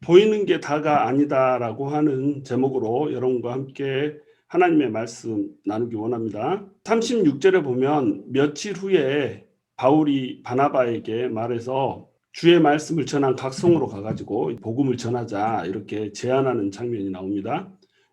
보이는 게 다가 아니다라고 하는 제목으로 여러분과 함께 하나님의 말씀 나누기 원합니다. 36절에 보면 며칠 후에 바울이 바나바에게 말해서 주의 말씀을 전한 각 성으로 가가지고 복음을 전하자 이렇게 제안하는 장면이 나옵니다.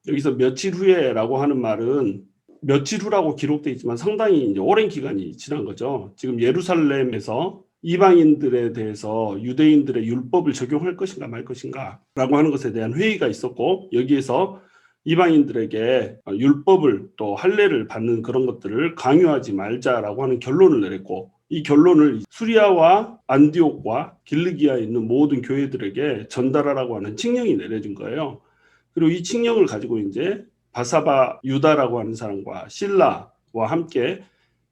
여기서 며칠 후에라고 하는 말은 며칠 후라고 기록되어 있지만 상당히 이제 오랜 기간이 지난 거죠. 지금 예루살렘에서 이방인들에 대해서 유대인들의 율법을 적용할 것인가 말 것인가 라고 하는 것에 대한 회의가 있었고, 여기에서 이방인들에게 율법을 또 할례를 받는 그런 것들을 강요하지 말자라고 하는 결론을 내렸고, 이 결론을 수리아와 안디옥과 길르기아에 있는 모든 교회들에게 전달하라고 하는 칙령이 내려진 거예요. 그리고 이 칙령을 가지고 이제 바사바 유다라고 하는 사람과 실라와 함께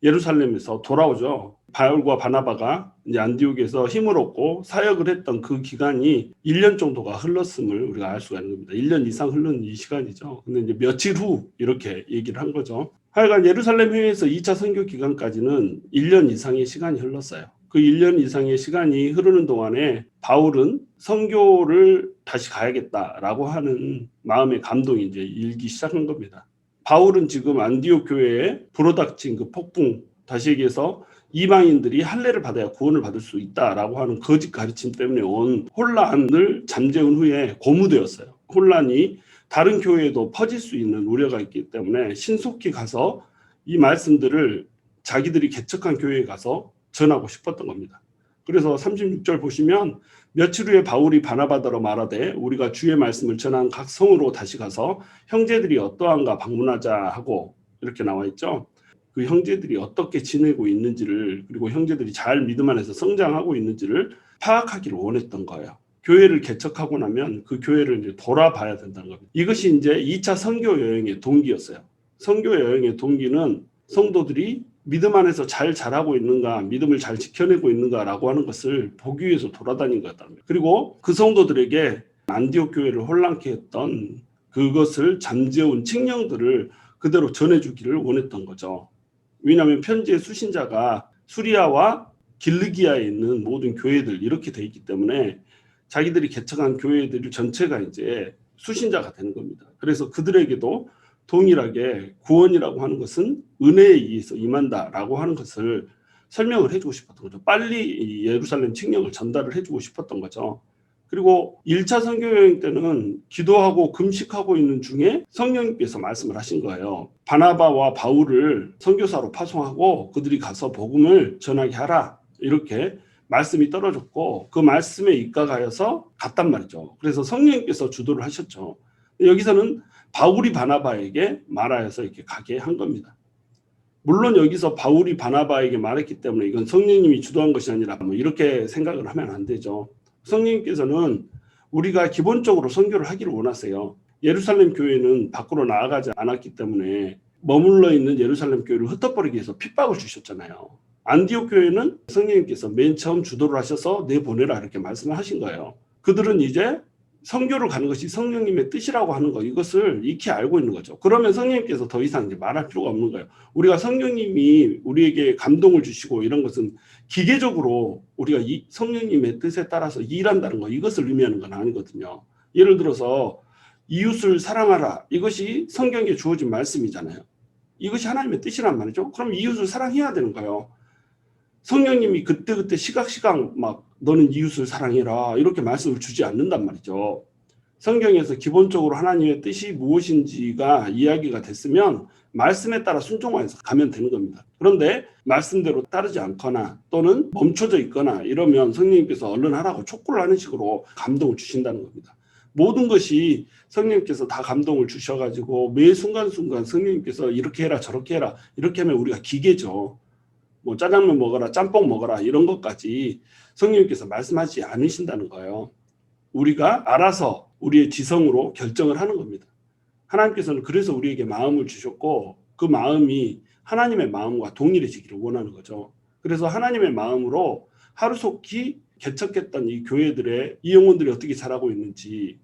예루살렘에서 돌아오죠. 바울과 바나바가 이제 안디옥에서 힘을 얻고 사역을 했던 그 기간이 1년 정도가 흘렀음을 우리가 알 수가 있는 겁니다. 1년 이상 흐른 이 시간이죠. 근데 이제 며칠 후 이렇게 얘기를 한 거죠. 하여간 예루살렘 회의에서 2차 선교 기간까지는 1년 이상의 시간이 흘렀어요. 그 1년 이상의 시간이 흐르는 동안에 바울은 선교를 다시 가야겠다라고 하는 마음의 감동이 이제 일기 시작한 겁니다. 바울은 지금 안디옥 교회에 불어닥친 그 폭풍, 다시 얘기해서 이방인들이 할례를 받아야 구원을 받을 수 있다라고 하는 거짓 가르침 때문에 온 혼란을 잠재운 후에 고무되었어요. 혼란이 다른 교회에도 퍼질 수 있는 우려가 있기 때문에 신속히 가서 이 말씀들을 자기들이 개척한 교회에 가서 전하고 싶었던 겁니다. 그래서 36절 보시면 며칠 후에 바울이 바나바더러 말하되 우리가 주의 말씀을 전한 각 성으로 다시 가서 형제들이 어떠한가 방문하자 하고 이렇게 나와 있죠. 그 형제들이 어떻게 지내고 있는지를, 그리고 형제들이 잘 믿음 안에서 성장하고 있는지를 파악하기를 원했던 거예요. 교회를 개척하고 나면 그 교회를 이제 돌아봐야 된다는 겁니다. 이것이 이제 2차 선교 여행의 동기였어요. 선교 여행의 동기는 성도들이 믿음 안에서 잘 자라고 있는가, 믿음을 잘 지켜내고 있는가라고 하는 것을 보기 위해서 돌아다닌 거였다는 거예요. 그리고 그 성도들에게 안디옥 교회를 혼란케 했던 그것을 잠재운 칙령들을 그대로 전해주기를 원했던 거죠. 왜냐하면 편지의 수신자가 수리아와 길르기아에 있는 모든 교회들 이렇게 돼 있기 때문에 자기들이 개척한 교회들 전체가 이제 수신자가 되는 겁니다. 그래서 그들에게도 동일하게 구원이라고 하는 것은 은혜에 의해서 임한다라고 하는 것을 설명을 해주고 싶었던 거죠. 빨리 예루살렘 칙령을 전달을 해주고 싶었던 거죠. 그리고 1차 선교여행 때는 기도하고 금식하고 있는 중에 성령님께서 말씀을 하신 거예요. 바나바와 바울을 선교사로 파송하고 그들이 가서 복음을 전하게 하라, 이렇게 말씀이 떨어졌고 그 말씀에 입각하여서 갔단 말이죠. 그래서 성령님께서 주도를 하셨죠. 여기서는 바울이 바나바에게 말하여서 이렇게 가게 한 겁니다. 물론 여기서 바울이 바나바에게 말했기 때문에 이건 성령님이 주도한 것이 아니라 이렇게 생각을 하면 안 되죠. 성령님께서는 우리가 기본적으로 선교를 하기를 원하세요. 예루살렘 교회는 밖으로 나아가지 않았기 때문에 머물러 있는 예루살렘 교회를 흩어버리기 위해서 핍박을 주셨잖아요. 안디옥 교회는 성령님께서 맨 처음 주도를 하셔서 내보내라 이렇게 말씀을 하신 거예요. 그들은 이제 선교를 가는 것이 성령님의 뜻이라고 하는 거, 이것을 익히 알고 있는 거죠. 그러면 성령님께서 더 이상 이제 말할 필요가 없는 거예요. 우리가 성령님이 우리에게 감동을 주시고 이런 것은 기계적으로 우리가 이 성령님의 뜻에 따라서 일한다는 거, 이것을 의미하는 건 아니거든요. 예를 들어서 이웃을 사랑하라, 이것이 성경에 주어진 말씀이잖아요. 이것이 하나님의 뜻이란 말이죠. 그럼 이웃을 사랑해야 되는 거예요. 성령님이 그때그때 시각시각 막 너는 이웃을 사랑해라 이렇게 말씀을 주지 않는단 말이죠. 성경에서 기본적으로 하나님의 뜻이 무엇인지가 이야기가 됐으면 말씀에 따라 순종해서 가면 되는 겁니다. 그런데 말씀대로 따르지 않거나 또는 멈춰져 있거나 이러면 성령님께서 얼른 하라고 촉구를 하는 식으로 감동을 주신다는 겁니다. 모든 것이 성령님께서 다 감동을 주셔가지고 매 순간순간 성령님께서 이렇게 해라 저렇게 해라 이렇게 하면 우리가 기계죠. 뭐 짜장면 먹어라, 짬뽕 먹어라 이런 것까지 성령님께서 말씀하지 않으신다는 거예요. 우리가 알아서 우리의 지성으로 결정을 하는 겁니다. 하나님께서는 그래서 우리에게 마음을 주셨고 그 마음이 하나님의 마음과 동일해지기를 원하는 거죠. 그래서 하나님의 마음으로 하루속히 개척했던 이 교회들의 이 영혼들이 어떻게 자라고 있는지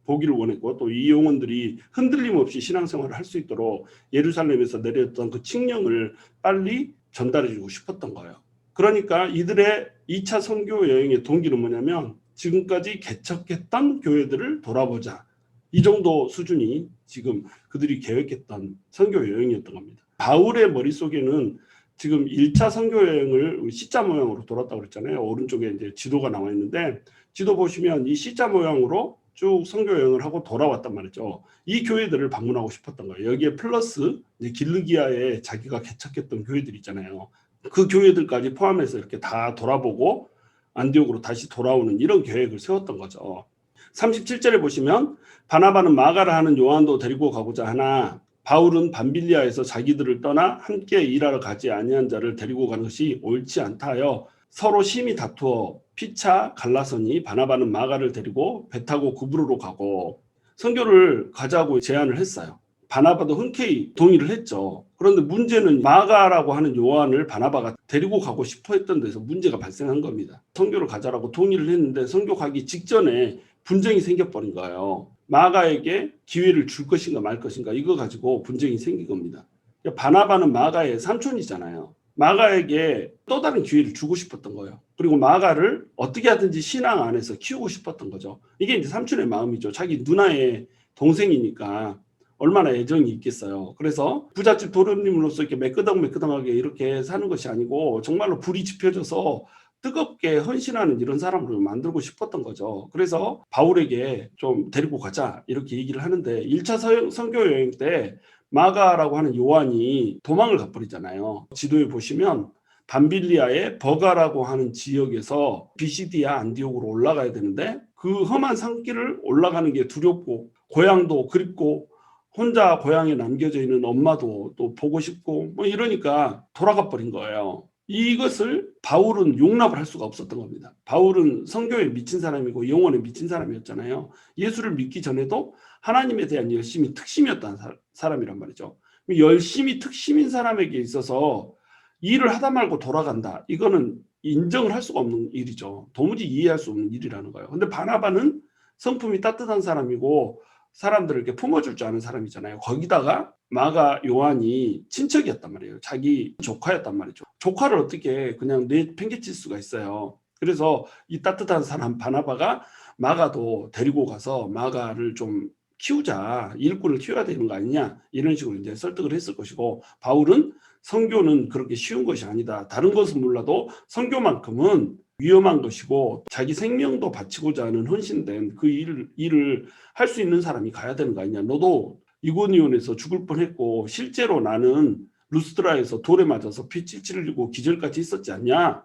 보기를 원했고, 또 이 영혼들이 흔들림 없이 신앙생활을 할 수 있도록 예루살렘에서 내렸던 그 칙령을 빨리 전달해주고 싶었던 거예요. 그러니까 이들의 2차 선교 여행의 동기는 뭐냐면 지금까지 개척했던 교회들을 돌아보자. 이 정도 수준이 지금 그들이 계획했던 선교 여행이었던 겁니다. 바울의 머릿속에는 지금 1차 선교 여행을 C자 모양으로 돌았다고 그랬잖아요. 오른쪽에 이제 지도가 나와 있는데 지도 보시면 이 C자 모양으로 쭉 선교 여행을 하고 돌아왔단 말이죠. 이 교회들을 방문하고 싶었던 거예요. 여기에 플러스 이제 길르기아에 자기가 개척했던 교회들 있잖아요. 그 교회들까지 포함해서 이렇게 다 돌아보고 안디옥으로 다시 돌아오는 이런 계획을 세웠던 거죠. 37절에 보시면 바나바는 마가를 하는 요한도 데리고 가고자 하나 바울은 밤빌리아에서 자기들을 떠나 함께 일하러 가지 아니한 자를 데리고 가는 것이 옳지 않다 하여 서로 심히 다투어 피차 갈라서니 바나바는 마가를 데리고 배 타고 구브로로 가고 선교를 가자고 제안을 했어요. 바나바도 흔쾌히 동의를 했죠. 그런데 문제는 마가라고 하는 요한을 바나바가 데리고 가고 싶어 했던 데서 문제가 발생한 겁니다. 선교를 가자라고 동의를 했는데 선교 가기 직전에 분쟁이 생겨버린 거예요. 마가에게 기회를 줄 것인가 말 것인가 이거 가지고 분쟁이 생긴 겁니다. 바나바는 마가의 삼촌이잖아요. 마가에게 또 다른 기회를 주고 싶었던 거예요. 그리고 마가를 어떻게 하든지 신앙 안에서 키우고 싶었던 거죠. 이게 이제 삼촌의 마음이죠. 자기 누나의 동생이니까 얼마나 애정이 있겠어요. 그래서 부잣집 도련님으로서 이렇게 매끄덩매끄덩하게 이렇게 사는 것이 아니고 정말로 불이 지펴져서 뜨겁게 헌신하는 이런 사람으로 만들고 싶었던 거죠. 그래서 바울에게 좀 데리고 가자 이렇게 얘기를 하는데 1차 선교 여행 때 마가라고 하는 요한이 도망을 가버리잖아요. 지도에 보시면 밤빌리아의 버가라고 하는 지역에서 비시디아 안디옥으로 올라가야 되는데 그 험한 산길을 올라가는 게 두렵고 고향도 그립고 혼자 고향에 남겨져 있는 엄마도 또 보고 싶고 뭐 이러니까 돌아가 버린 거예요. 이것을 바울은 용납을 할 수가 없었던 겁니다. 바울은 성교에 미친 사람이고 영혼에 미친 사람이었잖아요. 예수를 믿기 전에도 하나님에 대한 열심이 특심이었던 사람이란 말이죠. 열심이 특심인 사람에게 있어서 일을 하다 말고 돌아간다. 이거는 인정을 할 수가 없는 일이죠. 도무지 이해할 수 없는 일이라는 거예요. 근데 바나바는 성품이 따뜻한 사람이고 사람들을 이렇게 품어줄 줄 아는 사람이잖아요. 거기다가 마가 요한이 친척이었단 말이에요. 자기 조카였단 말이죠. 조카를 어떻게 그냥 내팽개칠 수가 있어요. 그래서 이 따뜻한 사람 바나바가 마가도 데리고 가서 마가를 좀 키우자, 일꾼을 키워야 되는 거 아니냐 이런 식으로 이제 설득을 했을 것이고 바울은 선교는 그렇게 쉬운 것이 아니다. 다른 것은 몰라도 선교만큼은 위험한 것이고 자기 생명도 바치고자 하는 헌신된 그 일을 할 수 있는 사람이 가야 되는 거 아니냐. 너도 이고니온에서 죽을 뻔했고 실제로 나는 루스드라에서 돌에 맞아서 피 찔찔 흘리고 기절까지 있었지 않냐.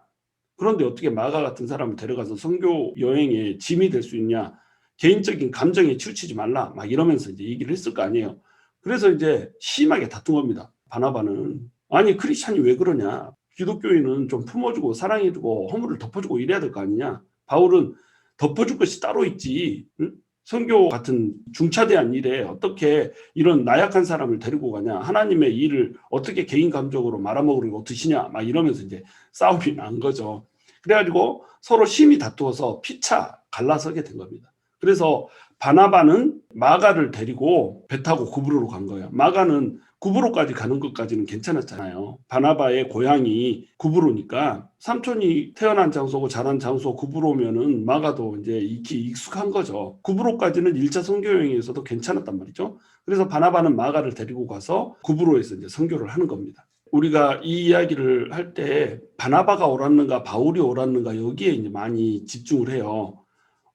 그런데 어떻게 마가 같은 사람을 데려가서 선교 여행에 짐이 될 수 있냐. 개인적인 감정에 치우치지 말라. 막 이러면서 이제 얘기를 했을 거 아니에요. 그래서 이제 심하게 다툰 겁니다. 바나바는. 아니 크리스찬이 왜 그러냐. 기독교인은 좀 품어주고 사랑해주고 허물을 덮어주고 이래야 될 거 아니냐. 바울은 덮어줄 것이 따로 있지. 응? 선교 같은 중차대한 일에 어떻게 이런 나약한 사람을 데리고 가냐. 하나님의 일을 어떻게 개인 감정으로 말아먹으려고 드시냐. 막 이러면서 이제 싸움이 난 거죠. 그래가지고 서로 심히 다투어서 피차 갈라서게 된 겁니다. 그래서 바나바는 마가를 데리고 배 타고 구브로로 간 거예요. 마가는 구브로까지 가는 것까지는 괜찮았잖아요. 바나바의 고향이 구브로니까 삼촌이 태어난 장소고 자란 장소 구브로면은 마가도 이제 익숙한 거죠. 구브로까지는 1차 선교 여행에서도 괜찮았단 말이죠. 그래서 바나바는 마가를 데리고 가서 구브로에서 이제 선교를 하는 겁니다. 우리가 이 이야기를 할 때 바나바가 옳았는가 바울이 옳았는가 여기에 이제 많이 집중을 해요.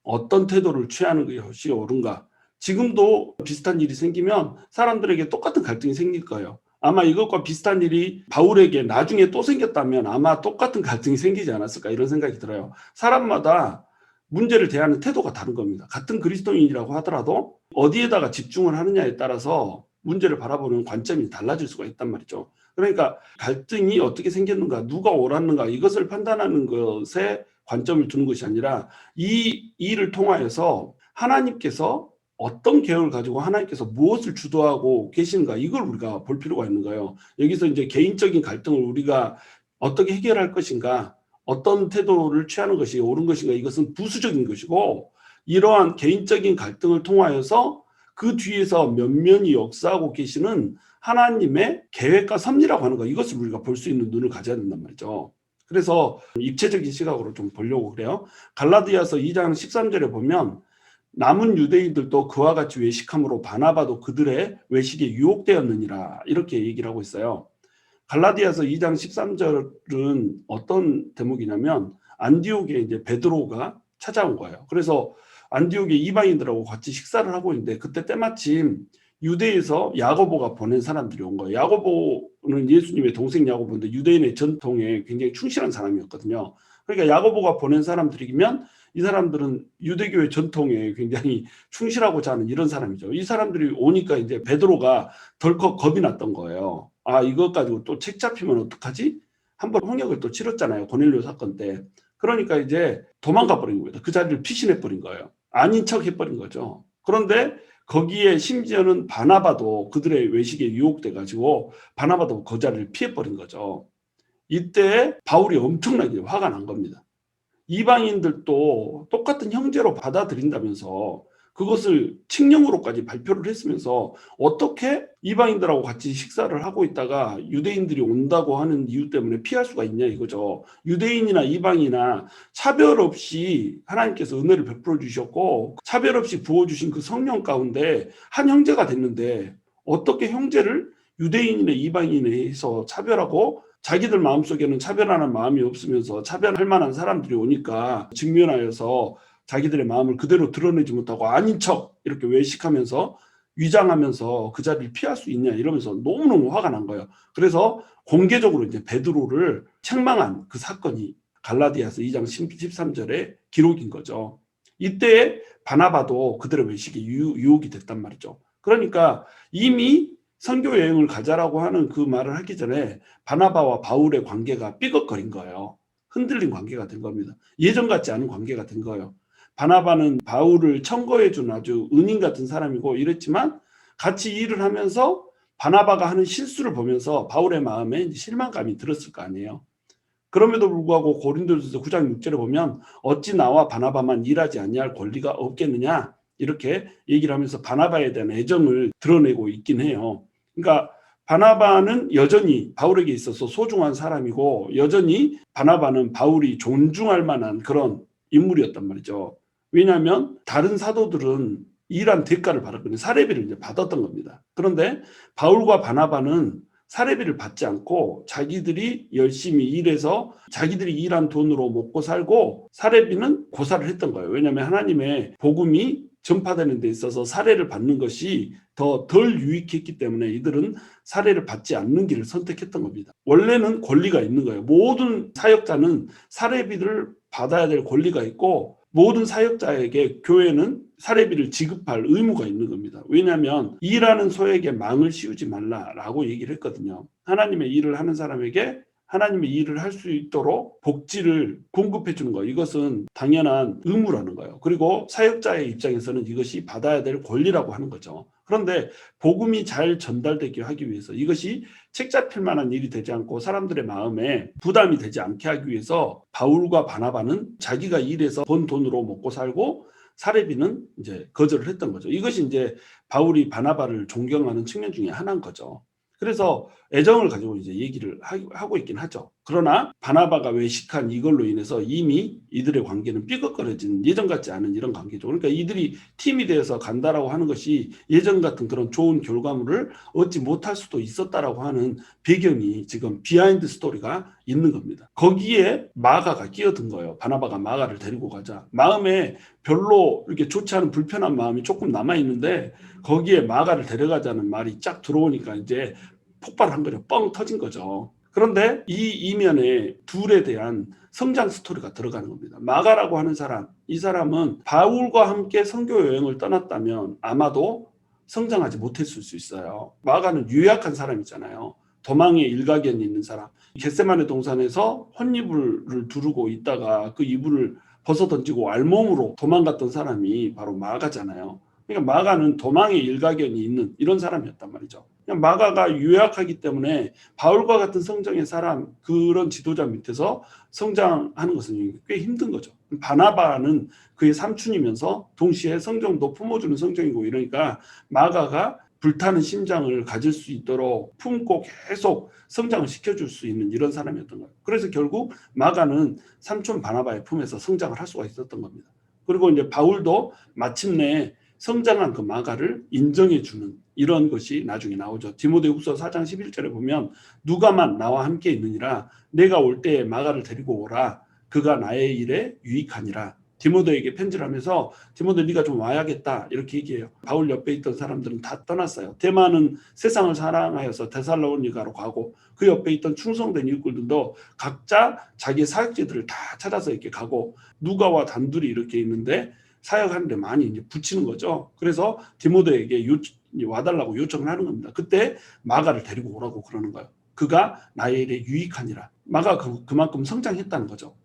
어떤 태도를 취하는 것이 옳은가. 지금도 비슷한 일이 생기면 사람들에게 똑같은 갈등이 생길 거예요. 아마 이것과 비슷한 일이 바울에게 나중에 또 생겼다면 아마 똑같은 갈등이 생기지 않았을까 이런 생각이 들어요. 사람마다 문제를 대하는 태도가 다른 겁니다. 같은 그리스도인이라고 하더라도 어디에다가 집중을 하느냐에 따라서 문제를 바라보는 관점이 달라질 수가 있단 말이죠. 그러니까 갈등이 어떻게 생겼는가, 누가 옳았는가 이것을 판단하는 것에 관점을 두는 것이 아니라 이 일을 통하여서 하나님께서 어떤 계획을 가지고 하나님께서 무엇을 주도하고 계시는가 이걸 우리가 볼 필요가 있는 거예요. 여기서 이제 개인적인 갈등을 우리가 어떻게 해결할 것인가, 어떤 태도를 취하는 것이 옳은 것인가 이것은 부수적인 것이고 이러한 개인적인 갈등을 통하여서 그 뒤에서 면면이 역사하고 계시는 하나님의 계획과 섭리라고 하는 거 이것을 우리가 볼 수 있는 눈을 가져야 된단 말이죠. 그래서 입체적인 시각으로 좀 보려고 그래요. 갈라디아서 2장 13절에 보면 남은 유대인들도 그와 같이 외식함으로 바나바도 그들의 외식에 유혹되었느니라 이렇게 얘기를 하고 있어요. 갈라디아서 2장 13절은 어떤 대목이냐면 안디옥에 이제 베드로가 찾아온 거예요. 그래서 안디옥에 이방인들하고 같이 식사를 하고 있는데 그때 때마침 유대에서 야고보가 보낸 사람들이 온 거예요. 야고보는 예수님의 동생 야고보인데 유대인의 전통에 굉장히 충실한 사람이었거든요. 그러니까 야고보가 보낸 사람들이면 이 사람들은 유대교의 전통에 굉장히 충실하고자 하는 이런 사람이죠. 이 사람들이 오니까 이제 베드로가 덜컥 겁이 났던 거예요. 아, 이것 가지고 또 책 잡히면 어떡하지? 한번 홍역을 또 치렀잖아요. 고넬료 사건 때. 그러니까 이제 도망가 버린 거예요. 그 자리를 피신해 버린 거예요. 아닌 척 해버린 거죠. 그런데 거기에 심지어는 바나바도 그들의 외식에 유혹돼 가지고 바나바도 그 자리를 피해 버린 거죠. 이때 바울이 엄청나게 화가 난 겁니다. 이방인들도 똑같은 형제로 받아들인다면서 그것을 칙령으로까지 발표를 했으면서 어떻게 이방인들하고 같이 식사를 하고 있다가 유대인들이 온다고 하는 이유 때문에 피할 수가 있냐 이거죠. 유대인이나 이방이나 차별 없이 하나님께서 은혜를 베풀어 주셨고 차별 없이 부어주신 그 성령 가운데 한 형제가 됐는데 어떻게 형제를 유대인이나 이방인에 해서 차별하고 자기들 마음속에는 차별하는 마음이 없으면서 차별할 만한 사람들이 오니까 직면하여서 자기들의 마음을 그대로 드러내지 못하고 아닌 척 이렇게 외식하면서 위장하면서 그 자리를 피할 수 있냐 이러면서 너무너무 화가 난 거예요. 그래서 공개적으로 이제 베드로를 책망한 그 사건이 갈라디아서 2장 13절의 기록인 거죠. 이때 바나바도 그들의 외식에 유혹이 됐단 말이죠. 그러니까 이미 선교 여행을 가자라고 하는 그 말을 하기 전에 바나바와 바울의 관계가 삐걱거린 거예요. 흔들린 관계가 된 겁니다. 예전 같지 않은 관계가 된 거예요. 바나바는 바울을 청거해준 아주 은인 같은 사람이고 이랬지만 같이 일을 하면서 바나바가 하는 실수를 보면서 바울의 마음에 실망감이 들었을 거 아니에요. 그럼에도 불구하고 고린도전서 9장 6절에 보면 어찌 나와 바나바만 일하지 아니할 권리가 없겠느냐 이렇게 얘기를 하면서 바나바에 대한 애정을 드러내고 있긴 해요. 그러니까 바나바는 여전히 바울에게 있어서 소중한 사람이고 여전히 바나바는 바울이 존중할 만한 그런 인물이었단 말이죠. 왜냐하면 다른 사도들은 일한 대가를 받았거든요. 사례비를 이제 받았던 겁니다. 그런데 바울과 바나바는 사례비를 받지 않고 자기들이 열심히 일해서 자기들이 일한 돈으로 먹고 살고 사례비는 고사를 했던 거예요. 왜냐하면 하나님의 복음이 전파되는 데 있어서 사례를 받는 것이 더 덜 유익했기 때문에 이들은 사례를 받지 않는 길을 선택했던 겁니다. 원래는 권리가 있는 거예요. 모든 사역자는 사례비를 받아야 될 권리가 있고 모든 사역자에게 교회는 사례비를 지급할 의무가 있는 겁니다. 왜냐하면 일하는 소에게 망을 씌우지 말라라고 얘기를 했거든요. 하나님의 일을 하는 사람에게 하나님의 일을 할 수 있도록 복지를 공급해 주는 거 이것은 당연한 의무라는 거예요. 그리고 사역자의 입장에서는 이것이 받아야 될 권리라고 하는 거죠. 그런데 복음이 잘 전달되게 하기 위해서 이것이 책 잡힐 만한 일이 되지 않고 사람들의 마음에 부담이 되지 않게 하기 위해서 바울과 바나바는 자기가 일해서 번 돈으로 먹고 살고 사례비는 이제 거절을 했던 거죠. 이것이 이제 바울이 바나바를 존경하는 측면 중에 하나인 거죠. 그래서 애정을 가지고 이제 얘기를 하고 있긴 하죠. 그러나 바나바가 외식한 이걸로 인해서 이미 이들의 관계는 삐걱거려진 예전 같지 않은 이런 관계죠. 그러니까 이들이 팀이 되어서 간다라고 하는 것이 예전 같은 그런 좋은 결과물을 얻지 못할 수도 있었다라고 하는 배경이 지금 비하인드 스토리가 있는 겁니다. 거기에 마가가 끼어든 거예요. 바나바가 마가를 데리고 가자. 마음에 별로 이렇게 좋지 않은 불편한 마음이 조금 남아 있는데 거기에 마가를 데려가자는 말이 쫙 들어오니까 이제 폭발한 거죠. 뻥 터진 거죠. 그런데 이 이면에 둘에 대한 성장 스토리가 들어가는 겁니다. 마가라고 하는 사람, 이 사람은 바울과 함께 선교 여행을 떠났다면 아마도 성장하지 못했을 수 있어요. 마가는 유약한 사람이잖아요. 도망의 일가견이 있는 사람. 겟세마네 동산에서 혼이불을 두르고 있다가 그 이불을 벗어 던지고 알몸으로 도망갔던 사람이 바로 마가잖아요. 그러니까 마가는 도망의 일가견이 있는 이런 사람이었단 말이죠. 그냥 마가가 유약하기 때문에 바울과 같은 성정의 사람, 그런 지도자 밑에서 성장하는 것은 꽤 힘든 거죠. 바나바는 그의 삼촌이면서 동시에 성정도 품어주는 성정이고 이러니까 마가가 불타는 심장을 가질 수 있도록 품고 계속 성장을 시켜줄 수 있는 이런 사람이었던 거예요. 그래서 결국 마가는 삼촌 바나바의 품에서 성장을 할 수가 있었던 겁니다. 그리고 이제 바울도 마침내 성장한 그 마가를 인정해주는 이런 것이 나중에 나오죠. 디모데후서 4장 11절에 보면 누가만 나와 함께 있느니라 내가 올 때에 마가를 데리고 오라 그가 나의 일에 유익하니라. 디모데에게 편지를 하면서 디모데 네가 좀 와야겠다 이렇게 얘기해요. 바울 옆에 있던 사람들은 다 떠났어요. 데마는 세상을 사랑하여서 데살로니가로 가고 그 옆에 있던 충성된 일꾼들도 각자 자기의 사역지들을 다 찾아서 이렇게 가고 누가와 단둘이 이렇게 있는데 사역하는데 많이 이제 붙이는 거죠. 그래서 디모데에게 와달라고 요청을 하는 겁니다. 그때 마가를 데리고 오라고 그러는 거예요. 그가 나의 일에 유익하니라. 마가가 그만큼 성장했다는 거죠.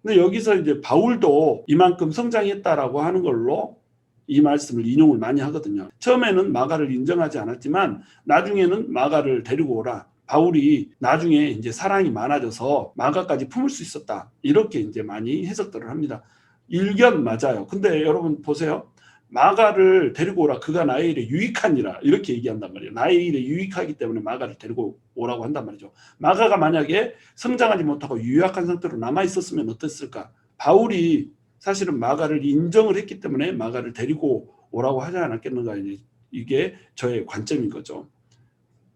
근데 여기서 이제 바울도 이만큼 성장했다라고 하는 걸로 이 말씀을 인용을 많이 하거든요. 처음에는 마가를 인정하지 않았지만 나중에는 마가를 데리고 오라. 바울이 나중에 이제 사랑이 많아져서 마가까지 품을 수 있었다. 이렇게 이제 많이 해석들을 합니다. 일견 맞아요. 근데 여러분 보세요. 마가를 데리고 오라. 그가 나의 일에 유익하니라. 이렇게 얘기한단 말이에요. 나의 일에 유익하기 때문에 마가를 데리고 오라고 한단 말이죠. 마가가 만약에 성장하지 못하고 유약한 상태로 남아 있었으면 어땠을까? 바울이 사실은 마가를 인정을 했기 때문에 마가를 데리고 오라고 하지 않았겠는가. 이게 저의 관점인 거죠.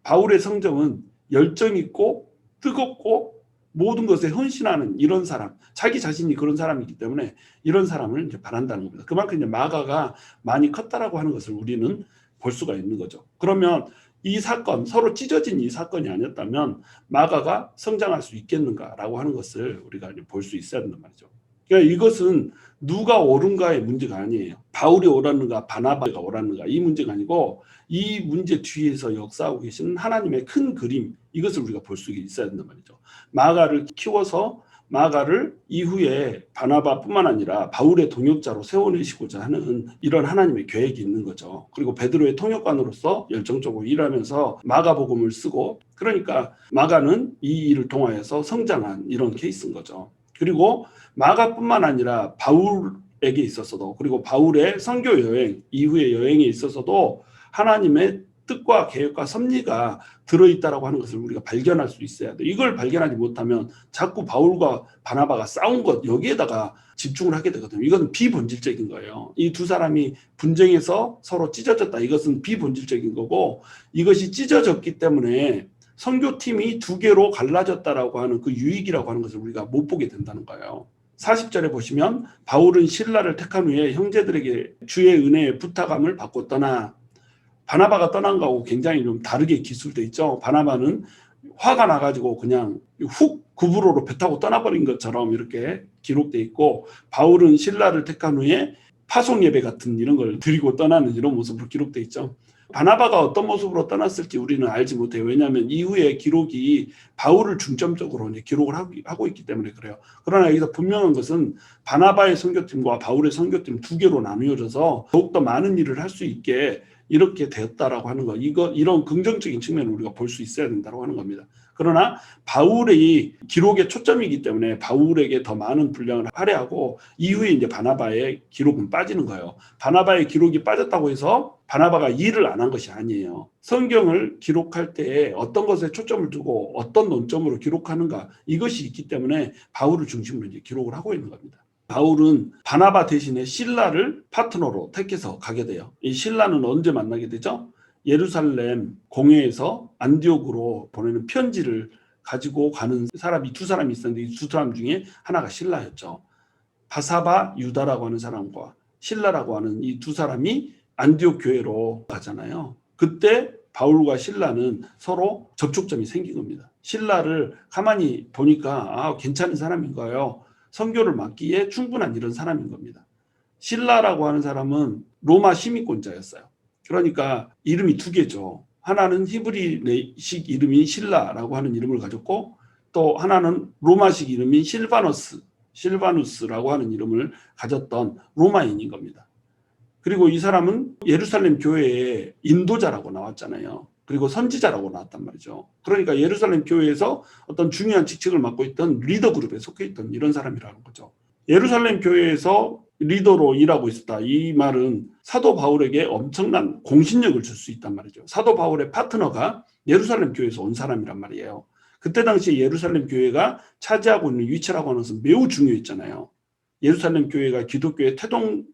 바울의 성정은 열정 있고 뜨겁고 모든 것에 헌신하는 이런 사람, 자기 자신이 그런 사람이기 때문에 이런 사람을 이제 바란다는 겁니다. 그만큼 이제 마가가 많이 컸다라고 하는 것을 우리는 볼 수가 있는 거죠. 그러면 이 사건, 서로 찢어진 이 사건이 아니었다면 마가가 성장할 수 있겠는가라고 하는 것을 우리가 볼 수 있어야 된단 말이죠. 그러니까 이것은 누가 옳은가의 문제가 아니에요. 바울이 옳았는가, 바나바가 옳았는가 이 문제가 아니고 이 문제 뒤에서 역사하고 계시는 하나님의 큰 그림, 이것을 우리가 볼 수 있어야 된단 말이죠. 마가를 키워서 마가를 이후에 바나바뿐만 아니라 바울의 동역자로 세워내시고자 하는 이런 하나님의 계획이 있는 거죠. 그리고 베드로의 통역관으로서 열정적으로 일하면서 마가복음을 쓰고, 그러니까 마가는 이 일을 통하여서 성장한 이런 케이스인 거죠. 그리고 마가뿐만 아니라 바울에게 있어서도, 그리고 바울의 선교 여행 이후의 여행에 있어서도 하나님의 뜻과 계획과 섭리가 들어있다라고 하는 것을 우리가 발견할 수 있어야 돼. 이걸 발견하지 못하면 자꾸 바울과 바나바가 싸운 것 여기에다가 집중을 하게 되거든요. 이건 비본질적인 거예요. 이 두 사람이 분쟁해서 서로 찢어졌다. 이것은 비본질적인 거고, 이것이 찢어졌기 때문에 선교팀이 두 개로 갈라졌다라고 하는 그 유익이라고 하는 것을 우리가 못 보게 된다는 거예요. 40절에 보시면 바울은 신라를 택한 후에 형제들에게 주의 은혜의 부탁함을 받고 떠나. 바나바가 떠난 거하고 굉장히 좀 다르게 기술돼 있죠. 바나바는 화가 나가지고 그냥 훅 구브로로 배 타고 떠나버린 것처럼 이렇게 기록돼 있고, 바울은 신라를 택한 후에 파송 예배 같은 이런 걸 드리고 떠나는 이런 모습으로 기록돼 있죠. 바나바가 어떤 모습으로 떠났을지 우리는 알지 못해요. 왜냐하면 이후에 기록이 바울을 중점적으로 이제 기록을 하고 있기 때문에 그래요. 그러나 여기서 분명한 것은 바나바의 선교팀과 바울의 선교팀 두 개로 나누어져서 더욱더 많은 일을 할 수 있게 이렇게 되었다라고 하는 거, 이런 긍정적인 측면을 우리가 볼 수 있어야 된다고 하는 겁니다. 그러나 바울의 기록의 초점이기 때문에 바울에게 더 많은 분량을 할애하고 이후에 이제 바나바의 기록은 빠지는 거예요. 바나바의 기록이 빠졌다고 해서 바나바가 일을 안 한 것이 아니에요. 성경을 기록할 때 어떤 것에 초점을 두고 어떤 논점으로 기록하는가, 이것이 있기 때문에 바울을 중심으로 이제 기록을 하고 있는 겁니다. 바울은 바나바 대신에 실라를 파트너로 택해서 가게 돼요. 이 실라는 언제 만나게 되죠? 예루살렘 공회에서 안디옥으로 보내는 편지를 가지고 가는 사람이 두 사람이 있었는데 이 두 사람 중에 하나가 실라였죠. 바사바 유다라고 하는 사람과 실라라고 하는 이 두 사람이 안디옥 교회로 가잖아요. 그때 바울과 실라는 서로 접촉점이 생긴 겁니다. 실라를 가만히 보니까 괜찮은 사람인 거예요. 선교를 맡기에 충분한 이런 사람인 겁니다. 실라라고 하는 사람은 로마 시민권자였어요. 그러니까 이름이 두 개죠. 하나는 히브리식 이름인 실라라고 하는 이름을 가졌고, 또 하나는 로마식 이름인 실바누스라고 하는 이름을 가졌던 로마인인 겁니다. 그리고 이 사람은 예루살렘 교회의 인도자라고 나왔잖아요. 그리고 선지자라고 나왔단 말이죠. 그러니까 예루살렘 교회에서 어떤 중요한 직책을 맡고 있던 리더 그룹에 속해 있던 이런 사람이라는 거죠. 예루살렘 교회에서 리더로 일하고 있었다. 이 말은 사도 바울에게 엄청난 공신력을 줄 수 있단 말이죠. 사도 바울의 파트너가 예루살렘 교회에서 온 사람이란 말이에요. 그때 당시에 예루살렘 교회가 차지하고 있는 위치라고 하는 것은 매우 중요했잖아요. 예루살렘 교회가 기독교의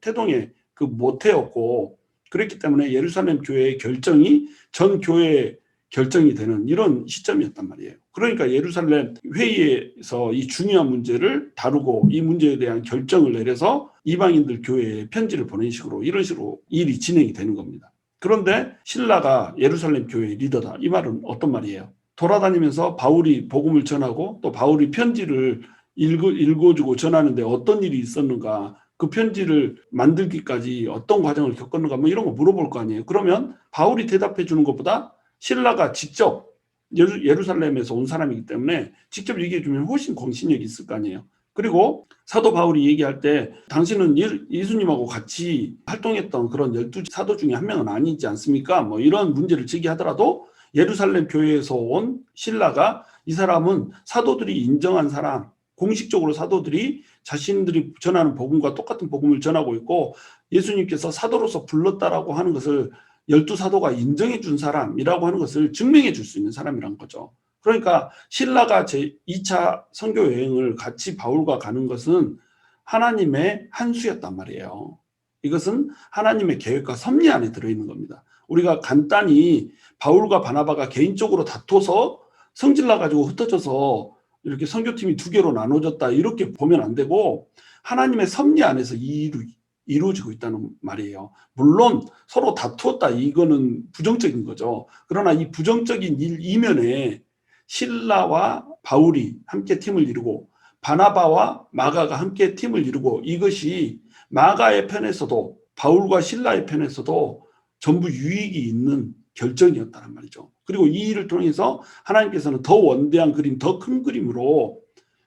태동의 그 모태였고, 그렇기 때문에 예루살렘 교회의 결정이 전 교회의 결정이 되는 이런 시점이었단 말이에요. 그러니까 예루살렘 회의에서 이 중요한 문제를 다루고 이 문제에 대한 결정을 내려서 이방인들 교회에 편지를 보낸 식으로, 이런 식으로 일이 진행이 되는 겁니다. 그런데 신라가 예루살렘 교회의 리더다. 이 말은 어떤 말이에요? 돌아다니면서 바울이 복음을 전하고 또 바울이 편지를 읽어주고 전하는데 어떤 일이 있었는가, 그 편지를 만들기까지 어떤 과정을 겪었는가, 뭐 이런 거 물어볼 거 아니에요. 그러면 바울이 대답해 주는 것보다 신라가 직접 예루살렘에서 온 사람이기 때문에 직접 얘기해 주면 훨씬 공신력이 있을 거 아니에요. 그리고 사도 바울이 얘기할 때 당신은 예수님하고 같이 활동했던 그런 12 사도 중에 한 명은 아니지 않습니까? 뭐 이런 문제를 제기하더라도 예루살렘 교회에서 온 신라가 이 사람은 사도들이 인정한 사람, 공식적으로 사도들이 자신들이 전하는 복음과 똑같은 복음을 전하고 있고 예수님께서 사도로서 불렀다라고 하는 것을 12사도가 인정해 준 사람이라고 하는 것을 증명해 줄 수 있는 사람이란 거죠. 그러니까 신라가 제2차 선교 여행을 같이 바울과 가는 것은 하나님의 한수였단 말이에요. 이것은 하나님의 계획과 섭리 안에 들어있는 겁니다. 우리가 간단히 바울과 바나바가 개인적으로 다퉈서 성질나가지고 흩어져서 이렇게 선교팀이 두 개로 나눠졌다 이렇게 보면 안 되고 하나님의 섭리 안에서 이 일이 이루어지고 있다는 말이에요. 물론 서로 다투었다 이거는 부정적인 거죠. 그러나 이 부정적인 일 이면에 신라와 바울이 함께 팀을 이루고 바나바와 마가가 함께 팀을 이루고 이것이 마가의 편에서도 바울과 신라의 편에서도 전부 유익이 있는 결정이었다는 말이죠. 그리고 이 일을 통해서 하나님께서는 더 원대한 그림, 더 큰 그림으로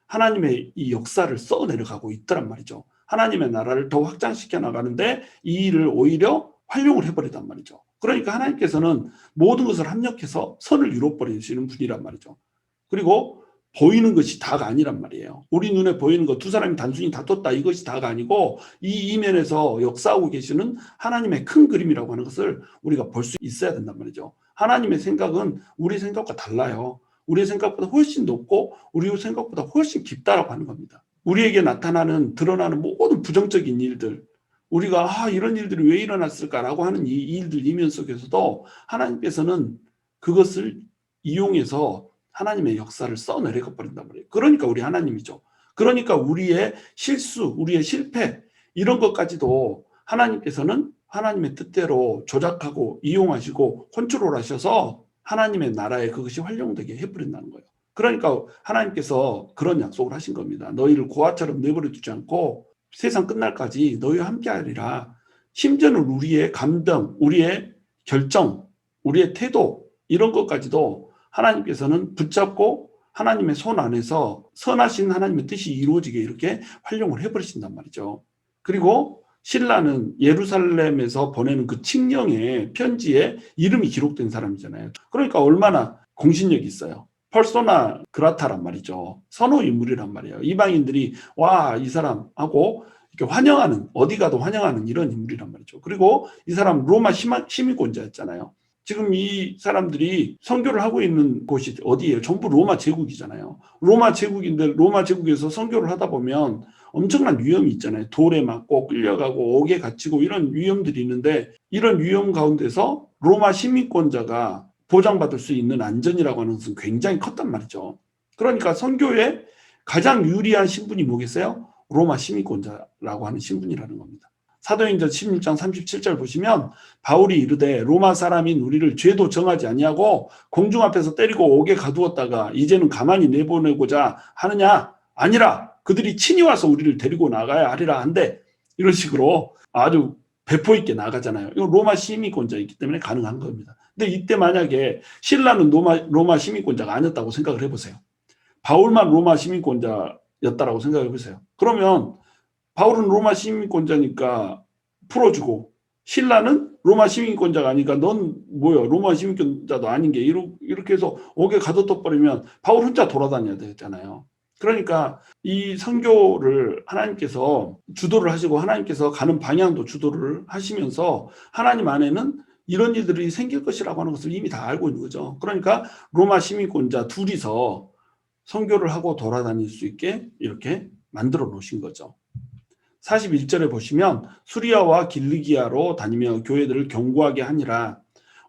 하나님의 이 역사를 써 내려가고 있더란 말이죠. 하나님의 나라를 더 확장시켜 나가는데 이 일을 오히려 활용을 해버리단 말이죠. 그러니까 하나님께서는 모든 것을 합력해서 선을 이뤄버리시는 분이란 말이죠. 그리고 보이는 것이 다가 아니란 말이에요. 우리 눈에 보이는 것, 두 사람이 단순히 다퉜다 이것이 다가 아니고 이 이면에서 역사하고 계시는 하나님의 큰 그림이라고 하는 것을 우리가 볼 수 있어야 된단 말이죠. 하나님의 생각은 우리 생각과 달라요. 우리의 생각보다 훨씬 높고 우리의 생각보다 훨씬 깊다라고 하는 겁니다. 우리에게 나타나는 드러나는 모든 부정적인 일들, 우리가 이런 일들이 왜 일어났을까라고 하는 이 일들 이면 속에서도 하나님께서는 그것을 이용해서 하나님의 역사를 써내려 버린단 말이에요. 그러니까 우리 하나님이죠. 그러니까 우리의 실수, 우리의 실패 이런 것까지도 하나님께서는 하나님의 뜻대로 조작하고 이용하시고 컨트롤하셔서 하나님의 나라에 그것이 활용되게 해버린다는 거예요. 그러니까 하나님께서 그런 약속을 하신 겁니다. 너희를 고아처럼 내버려 두지 않고 세상 끝날까지 너희와 함께하리라. 심지어는 우리의 감정, 우리의 결정, 우리의 태도 이런 것까지도 하나님께서는 붙잡고 하나님의 손 안에서 선하신 하나님의 뜻이 이루어지게 이렇게 활용을 해버리신단 말이죠. 그리고 신라는 예루살렘에서 보내는 그 칙령의 편지에 이름이 기록된 사람이잖아요. 그러니까 얼마나 공신력이 있어요. 퍼소나 그라타란 말이죠. 선호 인물이란 말이에요. 이방인들이 이 사람하고 이렇게 환영하는, 어디 가도 환영하는 이런 인물이란 말이죠. 그리고 이 사람 로마 시민권자였잖아요. 지금 이 사람들이 선교를 하고 있는 곳이 어디예요? 전부 로마 제국이잖아요. 로마 제국인데 로마 제국에서 선교를 하다 보면 엄청난 위험이 있잖아요. 돌에 맞고 끌려가고 옥에 갇히고 이런 위험들이 있는데 이런 위험 가운데서 로마 시민권자가 보장받을 수 있는 안전이라고 하는 것은 굉장히 컸단 말이죠. 그러니까 선교에 가장 유리한 신분이 뭐겠어요? 로마 시민권자라고 하는 신분이라는 겁니다. 사도행전 16장 37절 보시면 바울이 이르되 로마 사람인 우리를 죄도 정하지 아니하고 공중 앞에서 때리고 옥에 가두었다가 이제는 가만히 내보내고자 하느냐? 아니라 그들이 친히 와서 우리를 데리고 나가야 하리라 한데 이런 식으로 아주 배포 있게 나가잖아요. 이거 로마 시민권자이기 때문에 가능한 겁니다. 근데 이때 만약에 신라는 로마 시민권자가 아니었다고 생각을 해보세요. 바울만 로마 시민권자였다라고 생각해 보세요. 그러면 바울은 로마 시민권자니까 풀어주고 신라는 로마 시민권자가 아니니까 넌 뭐야 로마 시민권자도 아닌 게 이렇게 해서 옥에 가둬둬 버리면 바울 혼자 돌아다녀야 되잖아요. 그러니까 이 선교를 하나님께서 주도를 하시고 하나님께서 가는 방향도 주도를 하시면서 하나님 안에는 이런 일들이 생길 것이라고 하는 것을 이미 다 알고 있는 거죠. 그러니까 로마 시민권자 둘이서 선교를 하고 돌아다닐 수 있게 이렇게 만들어 놓으신 거죠. 41절에 보시면 수리아와 길리기아로 다니며 교회들을 견고하게 하니라.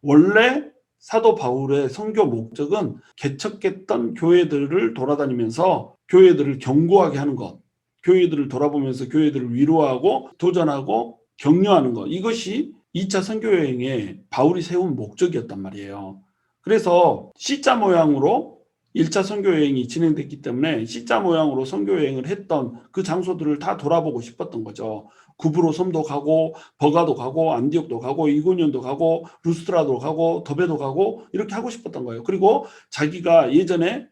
원래 사도 바울의 선교 목적은 개척했던 교회들을 돌아다니면서 교회들을 견고하게 하는 것, 교회들을 돌아보면서 교회들을 위로하고 도전하고 격려하는 것, 이것이 2차 선교 여행에 바울이 세운 목적이었단 말이에요. 그래서 C자 모양으로 1차 선교 여행이 진행됐기 때문에 C자 모양으로 선교 여행을 했던 그 장소들을 다 돌아보고 싶었던 거죠. 구브로 섬도 가고 버가도 가고 안디옥도 가고 이고니온도 가고 루스트라도 가고 더베도 가고 이렇게 하고 싶었던 거예요. 그리고 자기가 예전에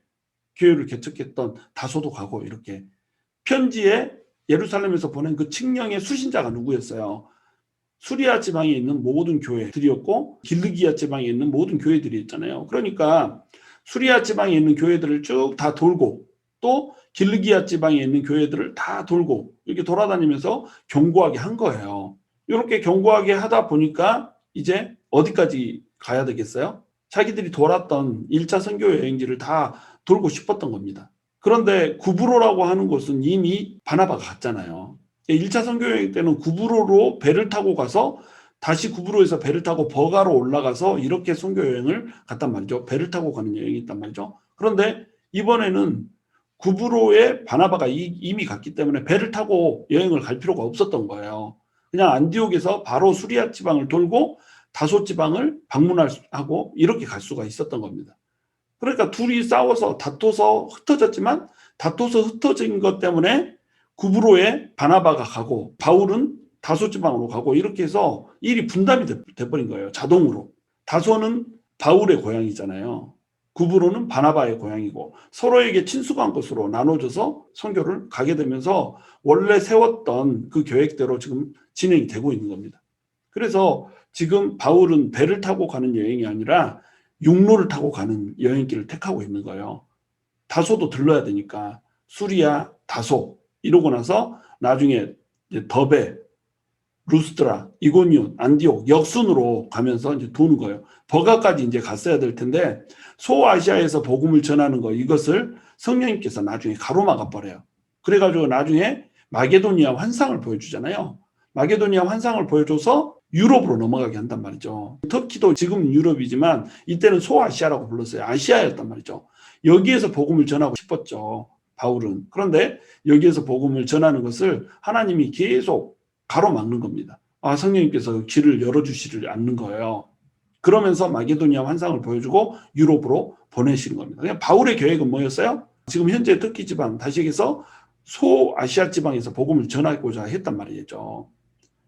교회를 개척했던 다소도 가고 이렇게. 편지에 예루살렘에서 보낸 그 칙령의 수신자가 누구였어요? 수리아 지방에 있는 모든 교회들이었고 길르기아 지방에 있는 모든 교회들이 있잖아요. 그러니까 수리아 지방에 있는 교회들을 쭉 다 돌고 또 길르기아 지방에 있는 교회들을 다 돌고 이렇게 돌아다니면서 견고하게 한 거예요. 이렇게 견고하게 하다 보니까 이제 어디까지 가야 되겠어요? 자기들이 돌았던 1차 선교 여행지를 다 돌고 싶었던 겁니다. 그런데 구브로라고 하는 곳은 이미 바나바가 갔잖아요. 1차 선교 여행 때는 구브로로 배를 타고 가서 다시 구브로에서 배를 타고 버가로 올라가서 이렇게 선교 여행을 갔단 말이죠. 배를 타고 가는 여행이 있단 말이죠. 그런데 이번에는 구브로에 바나바가 이미 갔기 때문에 배를 타고 여행을 갈 필요가 없었던 거예요. 그냥 안디옥에서 바로 수리아 지방을 돌고 다소 지방을 방문하고 이렇게 갈 수가 있었던 겁니다. 그러니까 둘이 싸워서 다퉈서 흩어졌지만 다퉈서 흩어진 것 때문에 구브로에 바나바가 가고 바울은 다소 지방으로 가고 이렇게 해서 일이 분담이 돼버린 거예요. 자동으로. 다소는 바울의 고향이잖아요. 구브로는 바나바의 고향이고 서로에게 친숙한 곳으로 나눠져서 선교를 가게 되면서 원래 세웠던 그 계획대로 지금 진행이 되고 있는 겁니다. 그래서 지금 바울은 배를 타고 가는 여행이 아니라 육로를 타고 가는 여행길을 택하고 있는 거예요. 다소도 들러야 되니까 수리아, 다소 이러고 나서 나중에 이제 더베, 루스트라, 이고니온, 안디옥 역순으로 가면서 이제 도는 거예요. 버가까지 이제 갔어야 될 텐데 소아시아에서 복음을 전하는 거 이것을 성령님께서 나중에 가로막아 버려요. 그래가지고 나중에 마게도니아 환상을 보여주잖아요. 마게도니아 환상을 보여줘서 유럽으로 넘어가게 한단 말이죠. 터키도 지금 유럽이지만 이때는 소아시아라고 불렀어요. 아시아였단 말이죠. 여기에서 복음을 전하고 싶었죠. 바울은. 그런데 여기에서 복음을 전하는 것을 하나님이 계속 가로막는 겁니다. 성령님께서 길을 열어주시지 않는 거예요. 그러면서 마게도니아 환상을 보여주고 유럽으로 보내시는 겁니다. 그냥 바울의 계획은 뭐였어요? 지금 현재 터키 지방, 다시 얘기해서 소아시아 지방에서 복음을 전하고자 했단 말이죠.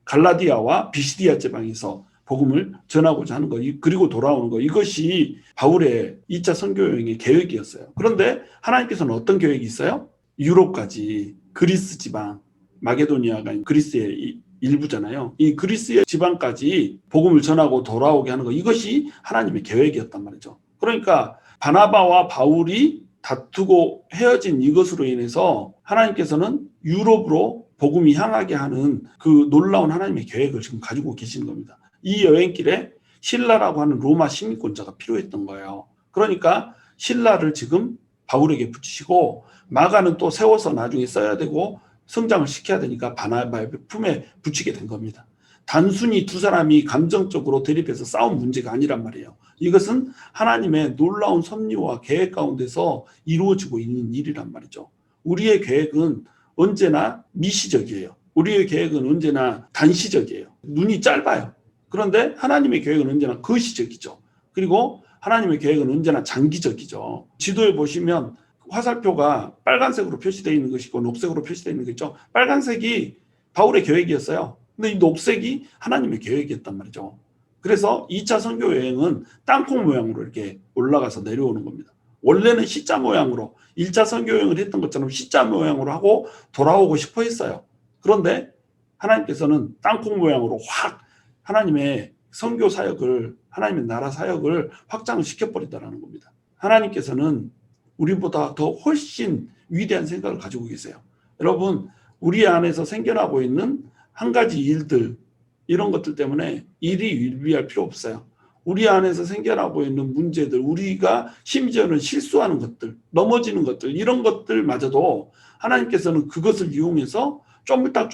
갈라디아와 비시디아 지방에서 복음을 전하고자 하는 거, 그리고 돌아오는 거, 이것이 바울의 2차 선교 여행의 계획이었어요. 그런데 하나님께서는 어떤 계획이 있어요? 유럽까지 그리스 지방, 마게도니아가 그리스의 일부잖아요. 이 그리스의 지방까지 복음을 전하고 돌아오게 하는 거, 이것이 하나님의 계획이었단 말이죠. 그러니까 바나바와 바울이 다투고 헤어진 이것으로 인해서 하나님께서는 유럽으로 복음이 향하게 하는 그 놀라운 하나님의 계획을 지금 가지고 계시는 겁니다. 이 여행길에 실라라고 하는 로마 시민권자가 필요했던 거예요. 그러니까 실라를 지금 바울에게 붙이시고 마가는 또 세워서 나중에 써야 되고 성장을 시켜야 되니까 바나바의 품에 붙이게 된 겁니다. 단순히 두 사람이 감정적으로 대립해서 싸운 문제가 아니란 말이에요. 이것은 하나님의 놀라운 섭리와 계획 가운데서 이루어지고 있는 일이란 말이죠. 우리의 계획은 언제나 미시적이에요. 우리의 계획은 언제나 단시적이에요. 눈이 짧아요. 그런데 하나님의 계획은 언제나 거시적이죠. 그리고 하나님의 계획은 언제나 장기적이죠. 지도에 보시면 화살표가 빨간색으로 표시되어 있는 것이고 녹색으로 표시되어 있는 것이죠. 빨간색이 바울의 계획이었어요. 근데 이 녹색이 하나님의 계획이었단 말이죠. 그래서 2차 선교 여행은 땅콩 모양으로 이렇게 올라가서 내려오는 겁니다. 원래는 C자 모양으로 1차 선교 여행을 했던 것처럼 C자 모양으로 하고 돌아오고 싶어 했어요. 그런데 하나님께서는 땅콩 모양으로 확 하나님의 선교 사역을, 하나님의 나라 사역을 확장을 시켜버리다라는 겁니다. 하나님께서는 우리보다 더 훨씬 위대한 생각을 가지고 계세요. 여러분, 우리 안에서 생겨나고 있는 한 가지 일들, 이런 것들 때문에 일이 일비할 필요 없어요. 우리 안에서 생겨나고 있는 문제들, 우리가 심지어는 실수하는 것들, 넘어지는 것들, 이런 것들마저도 하나님께서는 그것을 이용해서 쪼물딱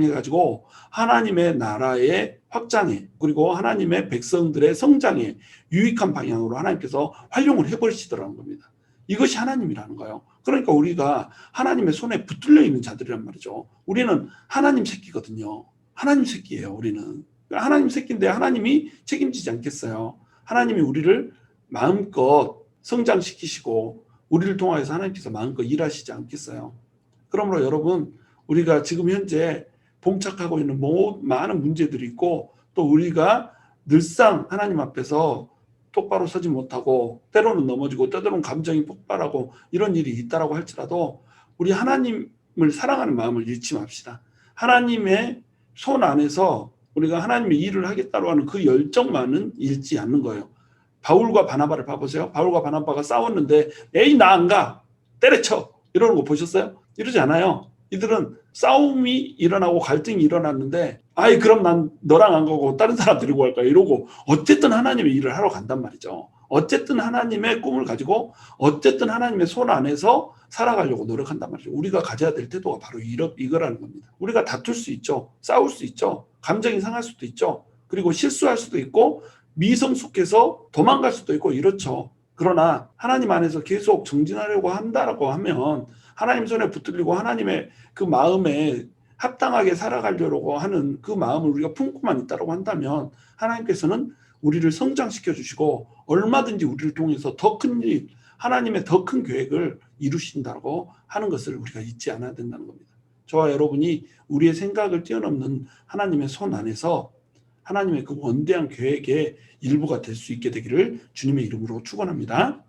해가지고 하나님의 나라의 확장에, 그리고 하나님의 백성들의 성장에 유익한 방향으로 하나님께서 활용을 해버리시더라는 겁니다. 이것이 하나님이라는 거예요. 그러니까 우리가 하나님의 손에 붙들려 있는 자들이란 말이죠. 우리는 하나님 새끼거든요. 하나님 새끼예요, 우리는. 하나님 새끼인데 하나님이 책임지지 않겠어요. 하나님이 우리를 마음껏 성장시키시고 우리를 통하여서 하나님께서 마음껏 일하시지 않겠어요. 그러므로 여러분, 우리가 지금 현재 봉착하고 있는 많은 문제들이 있고, 또 우리가 늘상 하나님 앞에서 똑바로 서지 못하고 때로는 넘어지고 때로는 감정이 폭발하고 이런 일이 있다라고 할지라도 우리 하나님을 사랑하는 마음을 잃지 맙시다. 하나님의 손 안에서 우리가 하나님의 일을 하겠다고 하는 그 열정만은 잃지 않는 거예요. 바울과 바나바를 봐보세요. 바울과 바나바가 싸웠는데 에이 나 안 가, 때려쳐, 이러는 거 보셨어요? 이러지 않아요. 이들은 싸움이 일어나고 갈등이 일어났는데 아이 그럼 난 너랑 안 가고 다른 사람 데리고 갈까, 이러고 어쨌든 하나님의 일을 하러 간단 말이죠. 어쨌든 하나님의 꿈을 가지고 어쨌든 하나님의 손 안에서 살아가려고 노력한단 말이죠. 우리가 가져야 될 태도가 바로 이거라는 겁니다. 우리가 다툴 수 있죠. 싸울 수 있죠. 감정이 상할 수도 있죠. 그리고 실수할 수도 있고 미성숙해서 도망갈 수도 있고 이렇죠. 그러나 하나님 안에서 계속 정진하려고 한다라고 하면 하나님 손에 붙들리고 하나님의 그 마음에 합당하게 살아가려고 하는 그 마음을 우리가 품고만 있다고 한다면 하나님께서는 우리를 성장시켜 주시고 얼마든지 우리를 통해서 더 큰 일, 하나님의 더 큰 계획을 이루신다고 하는 것을 우리가 잊지 않아야 된다는 겁니다. 저와 여러분이 우리의 생각을 뛰어넘는 하나님의 손 안에서 하나님의 그 원대한 계획의 일부가 될 수 있게 되기를 주님의 이름으로 축원합니다.